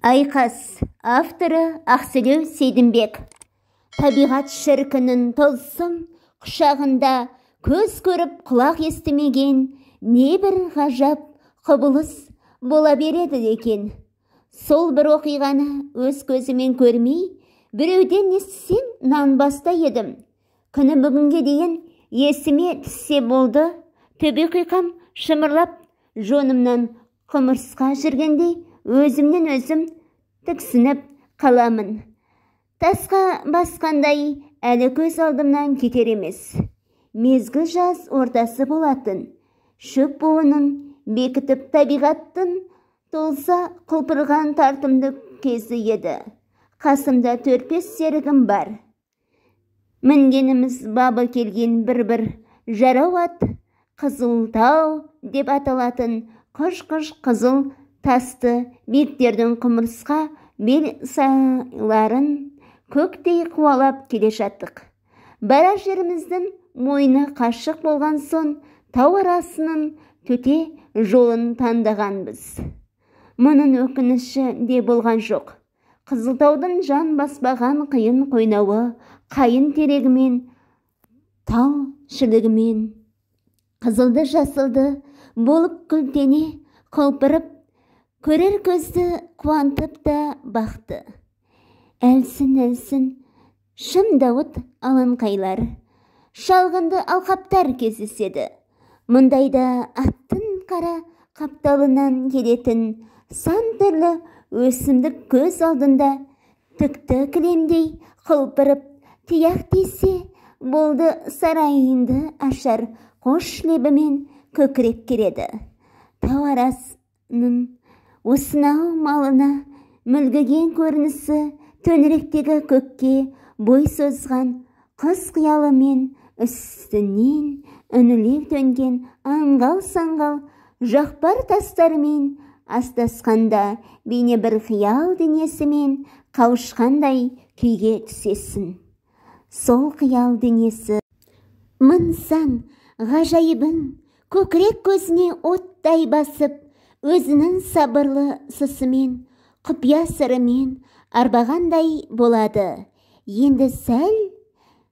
Айқас, авторы Ақселеу Сейдімбек. Табиғат шіркінің тылсым құшағында көз көріп құлақ естімеген небір ғажап құбылыс бола береді екен. Сол бір оқиғаны өз көзімен көрмей, біреуден естісем нанбаста едім. Күні бүгінге дейін есіме түссе болды, төбе құйқам шымырлап, жонымнан құмырсқа жүргендей өзімнен өзім тіксініп қаламын. Тасқа басқандай әлі көз алдымнан кетер емес. Мезгіл жаз ортасы болатын. Шөп буынын бекітіп табиғаттың толса құлпырған тартымды кезі еді. Қасымда 4-5 серігім бар. Мінгеніміз бабы келген бір-бір жарау ат, Қызыл тау деп аталатын қыш-қыш қызыл тасты бектердің құмырсқа бел сайларын көктей қуалап келе жаттық. Бара жеріміздің мойны қашық болған соң тау арасының төте жолын таңдағанбыз. Мұның өкініші де болған жоқ. Қызылтаудың жан баспаған қиын қойнауы, қайын терегімен, тал шілігімен, қызылды жасылды болып күлтене құлпырып, көрер көзді қуантып та бақты. Әлсін-әлсін шым дауыт алаңқайлар, шалғынды алқаптар кездеседі. Мұндайда аттың қара қапталынан келетін сан түрлі өсімдік көз алдында түкті кілемдей құлпырып, тияқ тисе болды сарайыңды ашар қош лебімен көкірек кереді. Тау арасының осынау малына мүлгіген көрінісі төңіректегі көкке бой созған құс қиялымен үстінен үңіле төнген аңғал-саңғал жақпар тастарымен астасқанда бейне бір қиял денесімен қауышқандай күйге түсесің. Сол қиял денесі мың-сан ғажайыбын көкірек көзіне оттай басып, өзінің сабырлы сысымен, құпия сырымен арбағандай болады. Енді сәл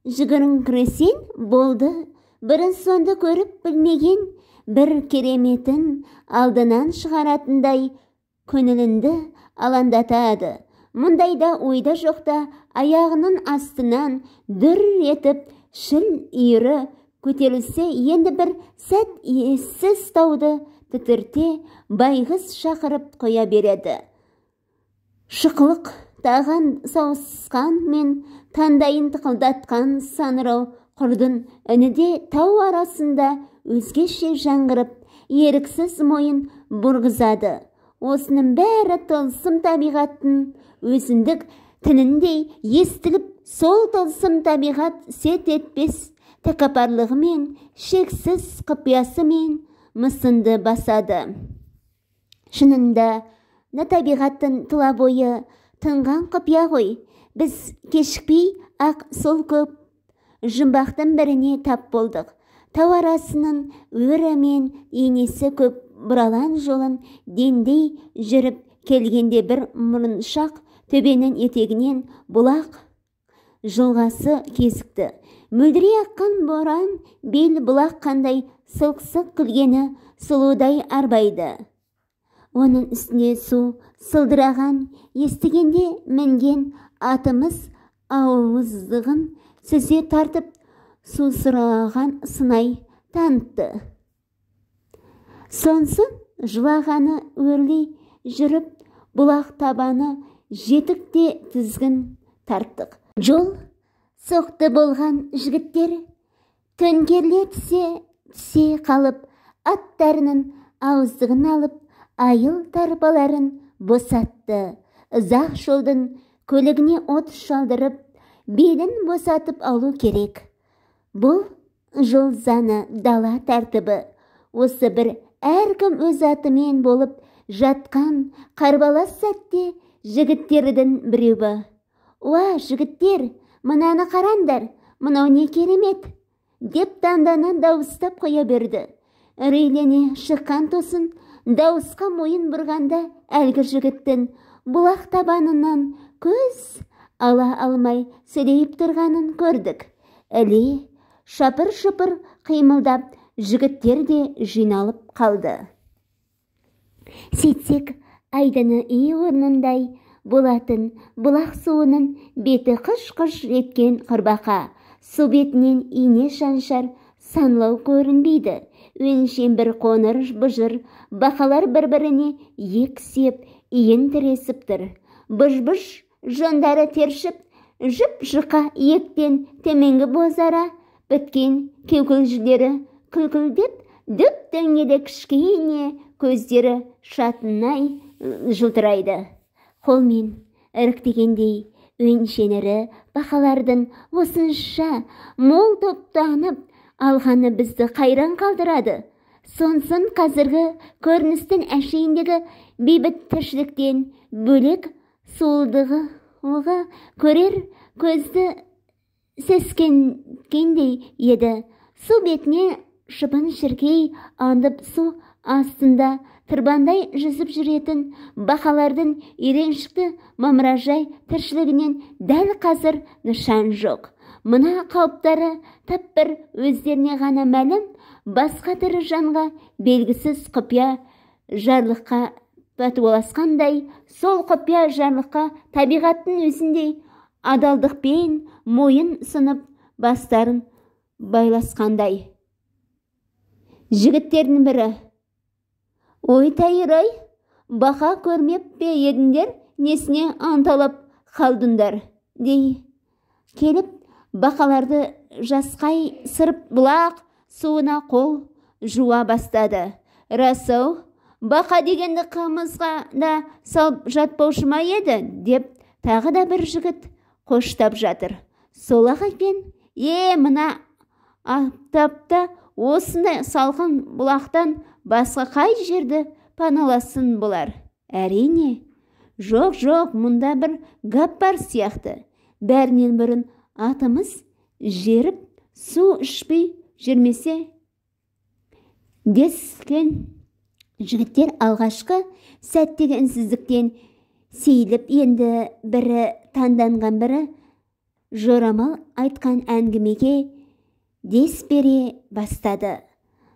жүгіріңкіресең болды, бірін сонды көріп білмеген бір кереметін алдынан шығаратындай көңіліңді алаңдатады. Мұндайда ойда жоқта аяғының астынан дүр етіп шіл үйірі көтерілсе, енді бір сәт ессіз тауды тітірте байғыз шақырып қоя береді. Шықылық таған сауысқан мен таңдайын тықылдатқан саңырау құрдың үніде тау арасында өзгеше жаңғырып, еріксіз мойын бұрғызады. Осының бәрі тылсым табиғаттың өзіндік тіліндей естіліп, сол тылсым табиғат сет етпес тәкаппарлығымен, шексіз құпиясымен мысынды басады. Шынында, табиғаттың тұла бойы тынған құпия ғой. Біз кешікпей ақ сол көп жұмбақтың біріне тап болдық. Тау арасының өрі мен енесі көп бұралаң жолын дендей жүріп келгенде бір мұрыншақ төбенің етегінен бұлақ жылғасы кезікті. Мөлдірей аққан боран бел бұлақ қандай сылқ-сылқ күлгені сұлудай арбайды. Оның үстіне су сылдыраған, естігенде мінген атымыз ауыздығын сүзе тартып, сусыраған сынай танытты. Сонсын жылағаны өрлей жүріп, бұлақ табаны жетікте тізгін тарттық. Жол соқты болған жігіттер төңкеріле түсе қалып, аттарының ауыздығын алып, айыл тарпаларын босатты. Ұзақ жолдың көлігіне от шалдырып, белін босатып алу керек. Бұл жол заңы, дала тәртібі. Осы бір әркім өз атымен болып жатқан қарбалас сәтте жігіттердің біреуі: «Уа, жігіттер, мұнаны қараңдар, мынау не керемет!» деп таңдана дауыстап қоя берді. Үрейлене шыққан тосын дауысқа мойын бұрғанда әлгі жігіттің бұлақ табанынан көз ала алмай сілейіп тұрғанын көрдік. Іле шапыр-шұпыр қимылдап, жігіттер де жиналып қалды. Сөйтсек, айдыны үй орнындай болатын бұлақ суының беті қыш-қыш еткен қырбақа, су бетінен ине шаншар санлау көрінбейді. Өңшен бір қоңыр бұжыр, бақалар бір-біріне ексеп, иін тіресіп тұр. Бұж-бұж жондары тершіп, жұп-жұқа ектен төменгі бозара біткен кеукілжілері күлкілдеп, дөп-дөңгелек кішкене көздері шатынай жылтырайды. Қолмен іріктегендей өңшенері бақалардың осынша мол топтанып алғаны бізді қайран қалдырады. Сонсын қазіргі көріністің әшейіндегі бейбіт тіршіліктен бөлек суылдығы көрер көзді сескенгендей еді. Су бетіне шыбын-шіркей аңдып су астында тырбандай жүзіп жүретін бақалардың үйреншікті мамыражай тіршілігінен дәл қазір нышан жоқ. Мына қауіптары тап бір өздеріне ғана мәлім, басқа тірі жанға белгісіз құпия жарлыққа пәтуаласқандай, сол құпия жарлыққа табиғаттың өзіндей адалдықпен мойын сынып бастарын байласқандай. Жігіттердің бірі: «Ой, тайыр-ай, бақа көрмеп пе едіңдер, несіне анталап қалдыңдар?» дей келіп, бақаларды жасқай сырып бұлақ суына қол жуа бастады. «Расау, бақа дегенді қымызға да салып жатпаушы ма еді?» деп тағы да бір жігіт қоштап жатыр. Сол-ақ екен. Мына аптапта осындай салқын бұлақтан басқа қай жерді паналасын бұлар? Әрине, жоқ, мұнда бір гап бар сияқты. Бәрінен бұрын атымыз жеріп су ішпей жүрмесе дескен жігіттер алғашқы сәттегі үнсіздіктен сейіліп, енді бірі таңданған, бірі жорамал айтқан әңгімеге дес бере бастады.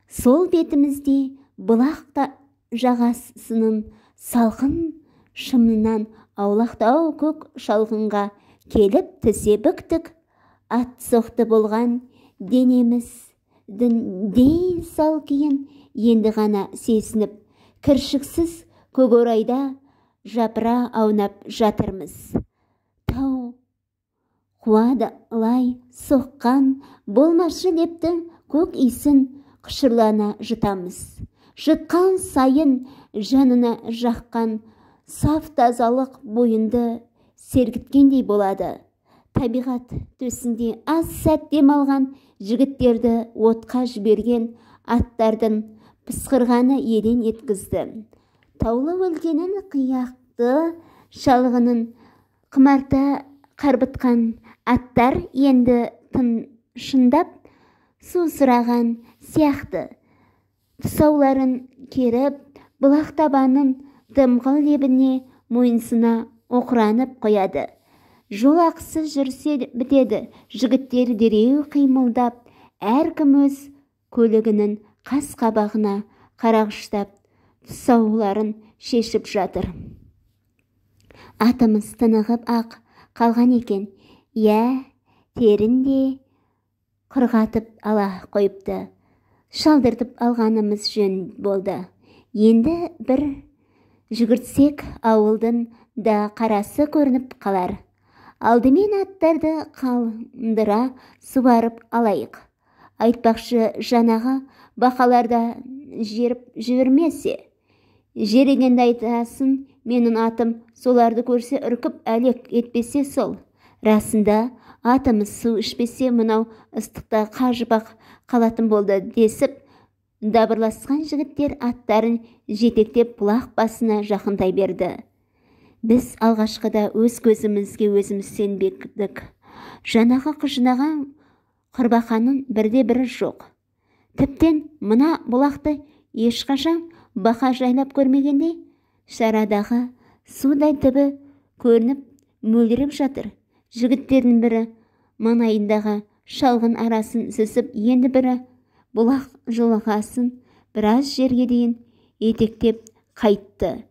Сол бетімізде бұлақ жағасының салқын шымынан аулақтау көк шалғынға келіп тізе бүктік. Ат соқты болған денеміздің дей сал күйін енді ғана сезініп, кіршіксіз көгорайда жапыра аунап жатырмыз. Тау қуадалай соққан болмашы лептің көк исін құшырлана жұтамыз. Жұтқан сайын жанына жаққан саф тазалық бойынды сергіткендей болады. Табиғат төсінде аз сәт демалған жігіттерді отқа жіберген аттардың пысқырғаны елең еткізді. Таулы өлкенің қияқты шалғының қымарта қарбытқан аттар енді тыншындап су сұраған сияқты. Тұсауларын керіп, бұлақ табанын дымқыл лебіне мойынсына оқыранып қояды. Жол ақысы жүрсе бітеді. Жігіттер дереу қимылдап, әркім өз көлігінің қас-қабағына қарағыштап, тұсауларын шешіп жатыр. Атымыз тынығып ақ қалған екен. Терін құрғатып ала қойыпты. Шалдыртып алғанымыз жөн болды. Енді бір жүгіртсек ауылдың да қарасы көрініп қалар. Алдымен аттарды қалындыра суарып алайық. Айтпақшы, жанағы бақаларда жеріп жүрмесе. Жерегенді айтасын, менің атым соларды көрсе үркіп әлек етпесе сол. Расында атымыз су ішпесе мынау ыстықта қажып-ақ қалатын болды десіп, дабырласқан жігіттер аттарын жетектеп бұлақ басына жақындай берді. Біз алғашқыда өз көзімізге өзіміз сенбедік. Жанағы қыжынаған қырбақаның бірде-бірі жоқ. Тіптен мына бұлақты ешқашан бақа жайлап көрмегендей, шарадағы судай түбі көрініп мөлдіреп жатыр. Жігіттердің бірі маңайындағы шалғын арасын сүзіп, енді бірі бұлақ жылғасын біраз жерге дейін етектеп қайтты.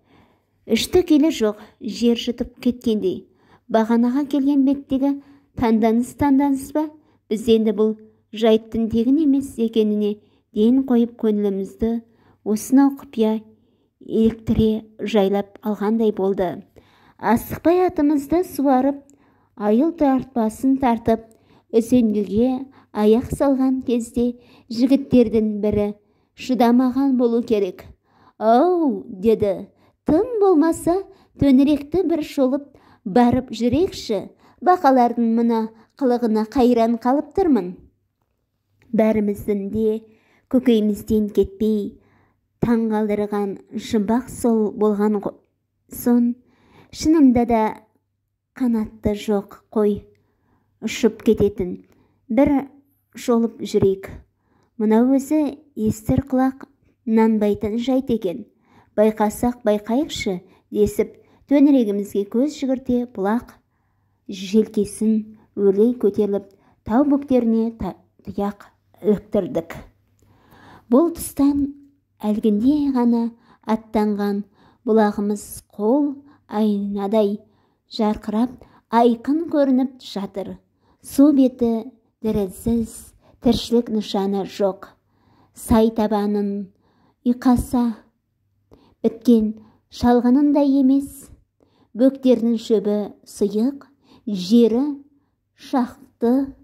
Үшті келі жоқ, жер жұтып кеткендей. Бағанаға келген беттегі таңданыс ба? Біз енді бұл жайттың тегін емес екеніне ден қойып көңілімізді осынау құпия еліктіре жайлап алғандай болды. Асықпай атымызды суарып, айыл тартпасын тартып, үзеңгіге аяқ салған кезде жігіттердің бірі шыдамаған болу керек. «Ау!» деді. «Тым болмаса төңіректі бір шолып барып жүрекші. Бақалардың мына қылығына қайран қалып тұрмын». Бәріміздің де көкейімізден кетпей таңғалдырған жұмбақ сол болған сон. Шынында да қанатты жоқ қой ұшып кететін. Бір шолып жүрек. Мына өзі естір құлақ нанбайтын жайт екен. Байқасақ байқайықшы десіп, төңірегімізге көз жүгірте бұлақ желкесін өрлей көтеріліп, тау бөктеріне тұяқ іліктірдік. Бұл тұстан әлгінде ғана аттанған бұлағымыз қол айнадай жарқырап айқын көрініп жатыр. Су беті дірілсіз, тіршілік нышаны жоқ. Сай табанын ұйқаса біткен шалғынындай емес. Бөктердің шөбі сұйық, жері шақты.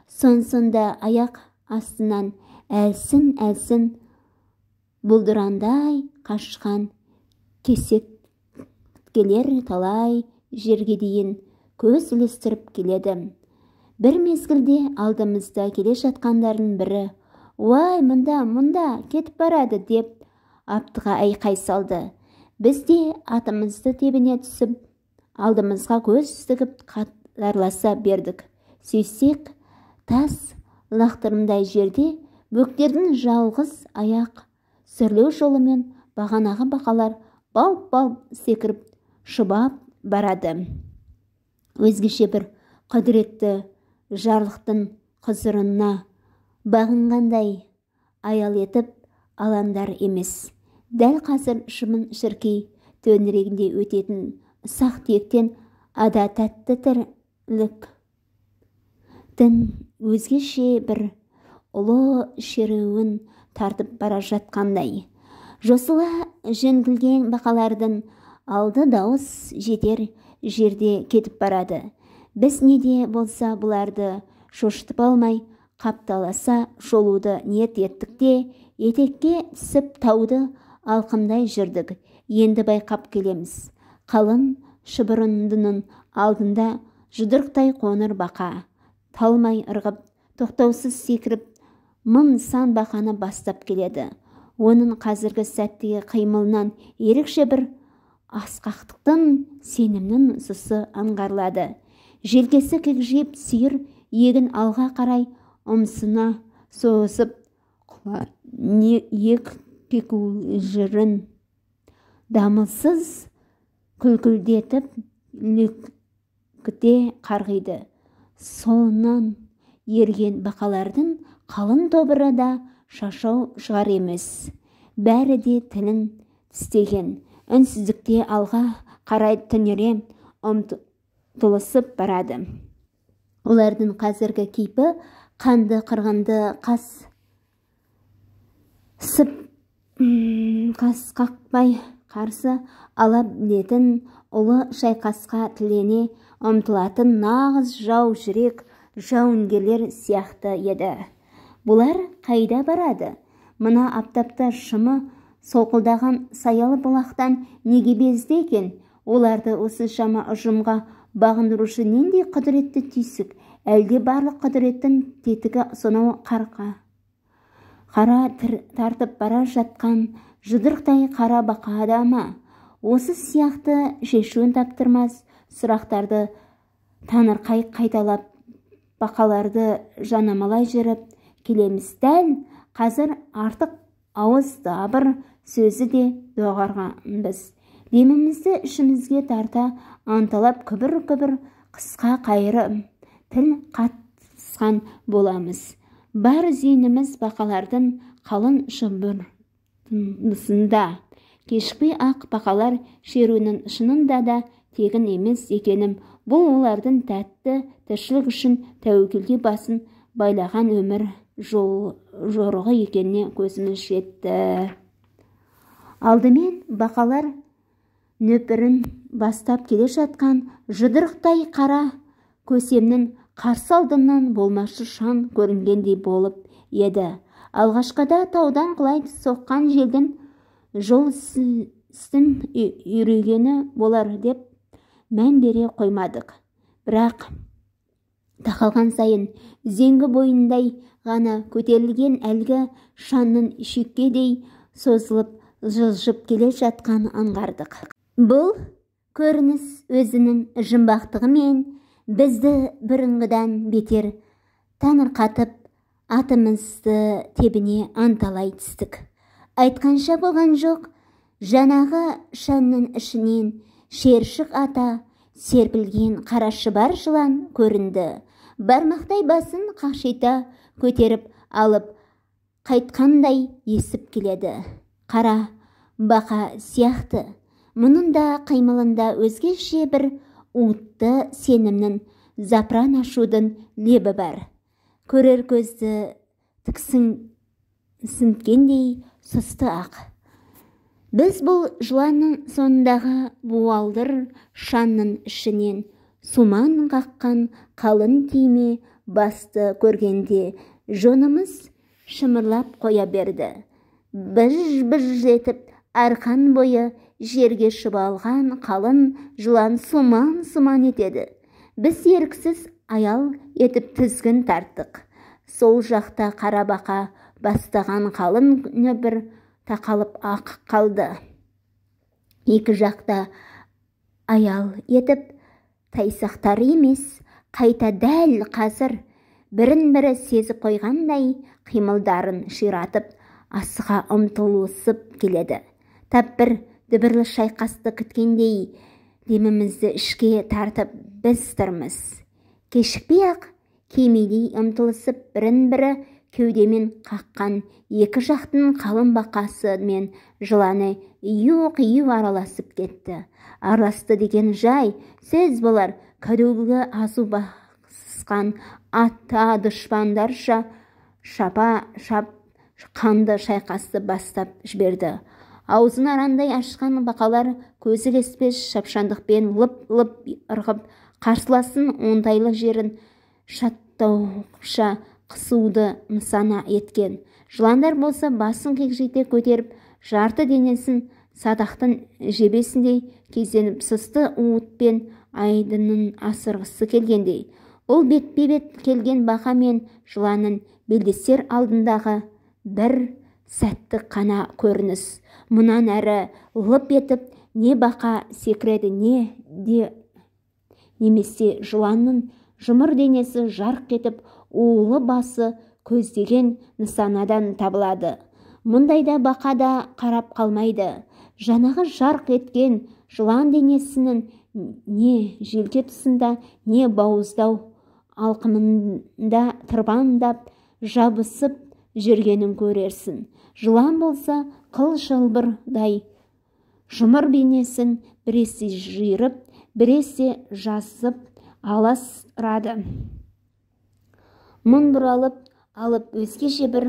Сонсында аяқ астынан әлсін бұлдырандай қашқан кесекелер талай жерге дейін көз ілестіріп келеді. Бір мезгілде алдымызда келе жатқандардың бірі «Уай, мұнда кетіп барады» деп аптыға айқай салды. Біз де атымызды тебіне түсіп, алдымызға көз тігіп қатарласа бердік. Сөйсек, тас лақтырымдай жерде бөктердің жалғыз аяқ сүрлеу жолымен бағанағы бақалар балп-балп секіріп шұбап барады. Өзгеше бір құдіретті жарлықтың құзырына бағынғандай аял етіп аландар емес. Дәл қазір шымын шіркей төңірегінде өтетін ұсақ түйектен ада тәтті тірліктің өзгеше бір ұлы шеруін тартып бара жатқандай. Жосыла жөңгілген бақалардың алды дауыс жетер жерде кетіп барады. Біз неде болса бұларды шошытып алмай, қапталаса шолуды ниет еттік те, етекке түсіп тауды алқымдай жүрдік. Енді байқап келеміз. Қалың шыбырындының алдында жұдырықтай қоңыр бақа, талмай ырғып, тоқтаусыз секіріп, мың сан бақаны бастап келеді. Оның қазіргі сәттегі қимылынан ерекше бір асқақтықтың, сенімнің сұсы аңғарылады. Желкесі кекжиіп, сүйір егін алға қарай ұмсына созып, ек кекужірін дамылсыз күлкілдетіп лүкіте қарғиды. Соңынан ерген бақалардың қалың тобыры да шашау шығар емес. Бәрі де тілін тістеген, үнсіздікте алға қарай түнере ұмтылысып барады. Олардың қазіргі кейпі қанды қырғынды қас қақпай қарсы ала білетін, ұлы шайқасқа тілене ұмтылатын нағыз жау жүрек жауынгерлер сияқты еді. Бұлар қайда барады? Мына аптапта шымы солқылдаған саялы бұлақтан неге безді екен? Оларды осы шама ұжымға бағындырушы нендей құдіретті түйсік? Әлде барлық құдіреттің тетігі сонау қара тартып бара жатқан жұдырықтай қара бақада ма? Осы сияқты шешуін таптырмас сұрақтарды таңырқай қайталап, бақаларды жанамалай жүріп келеміз. Дәл қазір артық ауыз дабыр сөзі де доғарғанбыз. демімізді ішімізге тарта анталап күбір-күбір қысқа қайыры тіл қатысқан боламыз. Бар зейініміз бақалардың қалың шұбырындысында. Кешікпей ақ бақалар шеруінің шынында да тегін емес екенім, бұл олардың тәтті тіршілік үшін тәуекелге басын байлаған өмір жорығы екеніне көзіміз жетті. Алдымен бақалар нөпірін бастап келе жатқан жұдырықтай қара көсемнің қарсы алдымнан болмашы шаң көрінгендей болып еді. Алғашқада таудан құлай соққан желдің жол істін үйрегені болар деп мән бере қоймадық. Бірақ тақалған сайын үзеңгі бойындай ғана көтерілген әлгі шаңның шүйкедей созылып жылжып келе жатқан аңғардық. Бұл көрініс өзінің жұмбақтығымен бізді бұрынғыдан бетер таңырқатып атымызды тебіне анталай түстік. Айтқанша болған жоқ, жаңағы шаңның ішінен шершік ата серпілген қара шұбар жылан көрінді. Бармақтай басын қақшита көтеріп алып қайтқандай есіп келеді. Қара бақа сияқты, мұның да қимылында өзгеше бір уытты сенімнің, запыран ашудың лебі бар. Көрер көзді тіксінткендей сұсты ақ. Біз бұл жыланның соңындағы буалдыр шаңның ішінен суман қаққан қалың түйме басты көргенде жонымыз шымырлап қоя берді. Бұж-бұж етіп арқан бойы жерге шұбалған қалың жылан суман етеді. Біз еріксіз аял етіп тізгін тарттық. Сол жақта қара бақа бастаған қалың нөпір тақалып ақ қалды. Екі жақта аял етіп тайсақтар емес, қайта дәл қазір бірін-бірі сезіп қойғандай қимылдарын ширатып асыға ұмтылысып келеді. Тап бір дүбірлі шайқасты күткендей демімізді ішке тартып біз тұрмыз. Кешікпей-ақ кемелей ұмтылысып бірін-бірі кеудемен қаққан екі жақтың қалың бақасы мен жыланы ию-қию араласып кетті. Араласты деген жай сөз болар. Кәдуілгі азу басқан ата дұшпандарша шапа-шап қанды шайқасты бастап жіберді. Аузын арандай ашқан бақалар көзі ілеспес шапшандықпен лып-лып ырғып қарсыласын оңтайлы жерін шаттауша қысуды нысана еткен. Жыландар болса басын кекжите көтеріп, жарты денесін садақтың жебесіндей кезеніп сысты уытпен айдынын асырғысы келгендей. Ол бетпе-бет келген бақа мен жыланын белдесер алдындағы бір сәттік қана көрініс. Мұнан әрі лып етіп не бақа секіреді, немесе жыланның жұмыр денесі жарқ етіп улы басы көздеген нысанадан табылады. Мұндайда бақа да қарап қалмайды. Жаңағы жарқ еткен жылан денесінің не желке тұсында, не бауыздау алқымында тырбандап жабысып жүргенін көрерсің. Жылан болса қыл шылбырдай жұмыр бейнесін біресе жиырып, біресе жазып аласырады. Мұн бұралып алып өзгеше бір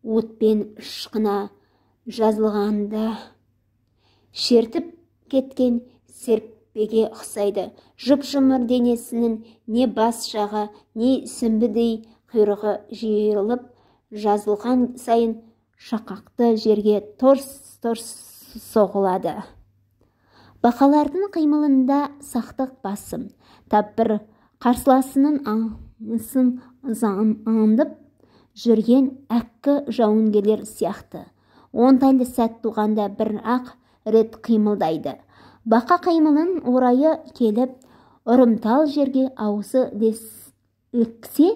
отпен ышқына жазылғанда шертіп кеткен серппеге ұқсайды. Жұп-жұмыр денесінің не бас жағы, не сүмбідей құйрығы жиырылып жазылған сайын шақақты жерге торс-торс соғылады. Бақалардың қимылында сақтық басым. Тап бір қарсыласының аңысын аңдып жүрген әккі жауынгерлер сияқты. Оңтайлы сәт туғанда бір-ақ рет қимылдайды. Бақа қимылын орайы келіп, ұрымтал жерге аузы іліксе,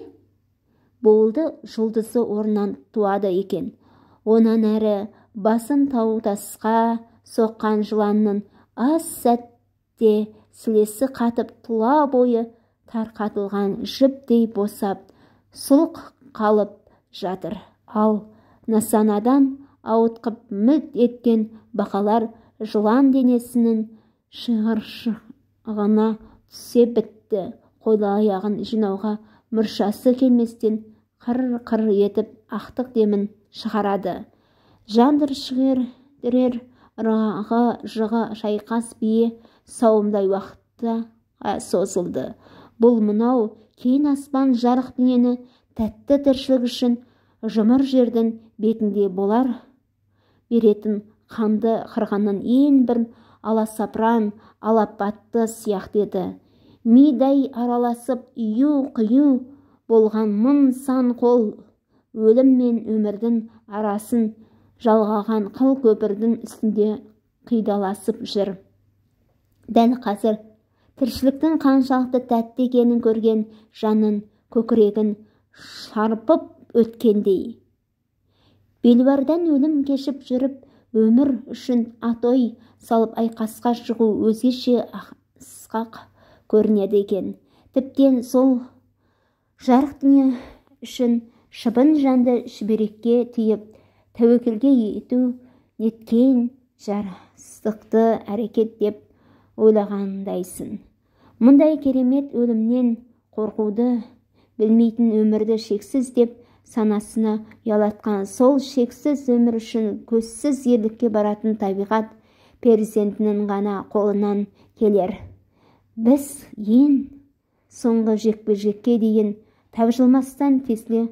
болды жұлдызы орнынан туады екен. Онан әрі басын тау тасқа соққан жыланның аз сәтте сілесі қатып тұла бойы тарқатылған жіптей босап сұлқ қалып жатыр. Ал нысанадан ауытқып мүлт еткен бақалар жылан денесінің шығыршығына түсе бітті. Қойлы аяғын жинауға мұршасы келместен қыр-қыр етіп ақтық демін шығарады. Жандыр шығырдырер ырағы жығы шайқас бие сауымдай уақытта созылды. Бұл мынау кейін аспан жарық дүниені тәтті тіршілік үшін жұмыр жердің бетінде болар беретін қанды қырғанның ең бір аласапыран алапатты сияқты еді. Мидай араласып ию-қию болған мың сан қол өлім мен өмірдің арасын жалғаған қыл көпірдің үстінде қидаласып жүр. Дәл қазір тіршіліктің қаншалықты тәтті екенін көрген жанның көкірегін шарпып өткендей. Белуардан өлім кешіп жүріп, өмір үшін атой салып айқасқа шығу өзгеше асқақ көрінеді екен. Тіптен сол жарық дүние үшін шыбын жанды шүберекке тиіп, тәуекелге ету неткен жарастықты әрекет деп ойлағандайсың. Мұндай керемет өлімнен қорқуды білмейтін өмірді шексіз деп санасына ұялатқан сол шексіз өмір үшін көзсіз ерлікке баратын табиғат перзентінің ғана қолынан келер. Біз ең соңғы жекпе-жекке дейін тапжылмастан тесіле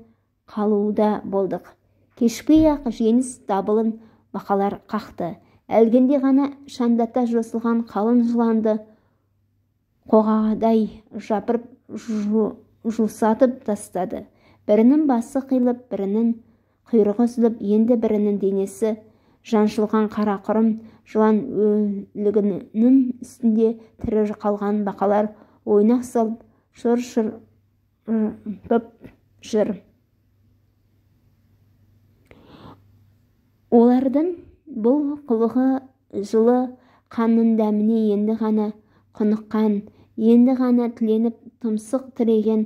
қалуда болдық. Кешпей-ақ жеңіс дабылын бақалар қақты. Әлгінде ғана шандата жосылған қалың жыланды қоғадай жапырып жусатып тастады. Бірінің басы қиылып, бірінің құйрығы үзіліп, енді бірінің денесі жаншылған қара құрым жылан өлігінің үстінде тірі қалған бақалар ойнақ салып шыр-шырпып жүр. Олардың бұл қылығы жылы қанның дәміне енді ғана құныққан, енді ғана тіленіп тұмсық тіреген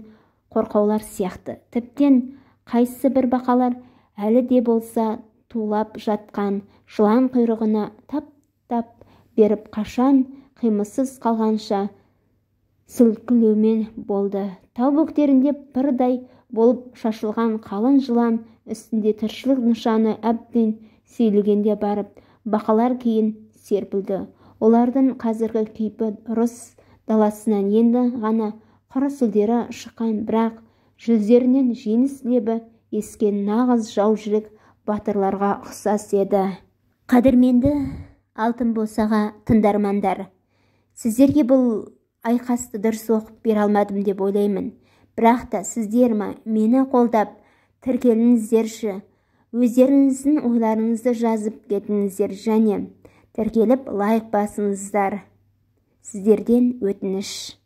қорқаулар сияқты. Тіптен қайсы бір бақалар әлі де болса тулап жатқан жылан құйрығына тап-тап беріп қашан қимылсыз қалғанша сілкілеумен болды. Тау бөктерінде пырдай болып шашылған қалың жылан үстінде тіршілік нышаны әбден сейілгенде барып, бақалар кейін серпілді. Олардың қазіргі кейпі ұрыс даласынан енді ғана құр сүлдері шыққан, бірақ жүздерінен жеңіс лебі ескен нағыз жау жүрек батырларға ұқсас еді. Қадірменді алтын босаға тыңдармандар, сіздерге бұл айқасты дұрыс оқып бере алмадым деп ойлаймын. Бірақ та сіздер мені қолдап тіркеліңіздерші, өздеріңіздің ойларыңызды жазып кетіңіздер және тіркеліп лайк басыңыздар. Сіздерден өтініш.